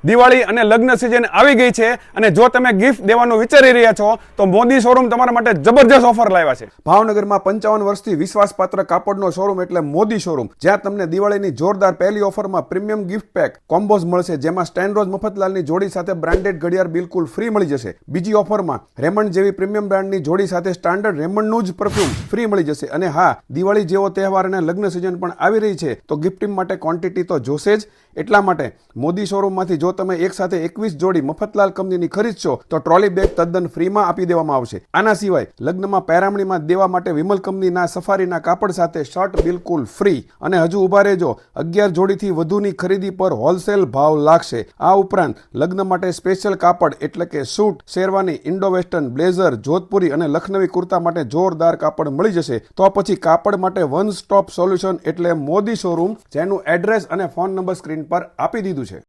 દિવાળી અને લગ્ન સિઝન આવી ગઈ છે અને જો તમે ગિફ્ટ દેવાનું વિચારી રહ્યા છો તો મોદી શોરૂમ તમારા માટે જબરજસ્ત ઓફર લાવ્યા છે। ભાવનગરમાં 55 વર્ષથી વિશ્વાસપાત્ર કાપડનો શોરૂમ એટલે મોદી શોરૂમ, જ્યાં તમને દિવાળીની જોરદાર પહેલી ઓફરમાં પ્રીમિયમ ગિફ્ટ પેક કોમ્બોઝ મળશે, જેમાં સ્ટેનરોઝ મફતલાલની જોડી સાથે બ્રાન્ડેડ ઘડિયાળ બિલકુલ ફ્રી મળી જશે। બીજી ઓફરમાં રેમન્ડ જેવી પ્રીમિયમ બ્રાન્ડની જોડી સાથે સ્ટાન્ડર્ડ રેમન્ડનું જ પરફ્યુમ ફ્રી મળી જશે। અને હા, દિવાળી જેવો તહેવાર અને લગ્ન સિઝન પણ આવી રહી છે તો ગિફ્ટિંગ માટે ક્વોન્ટિટી તો જોશે જ। એટલા માટે મોદી શોરૂમમાંથી જો તમે એક સાથે 21 જોડી મફતલાલ કંપનીની ખરીદશો તો ટ્રોલી બેગ તદ્દન ફ્રીમાં આપી દેવામાં આવશે। આના સિવાય લગ્નમાં પેરામણીમાં દેવા માટે વિમલ કંપનીના સફારીના કાપડ સાથે શર્ટ બિલકુલ ફ્રી। અને હજુ ઉભા રહેજો, 11 જોડીથી વધુની ખરીદી પર હોલસેલ ભાવ લાગશે। આ ઉપરાંત લગ્ન માટે સ્પેશિયલ કાપડ એટલે કે suit, sherwani, Indo western, blazer, Jodhpuri અને લખનવી કુર્તા માટે જોરદાર કાપડ મળી જશે। તો પછી કાપડ માટે વન સ્ટોપ સોલ્યુશન એટલે મોદી શોરૂમ, જેનું એડ્રેસ અને ફોન નંબર સ્ક્રીન પર આપી દીધું છે।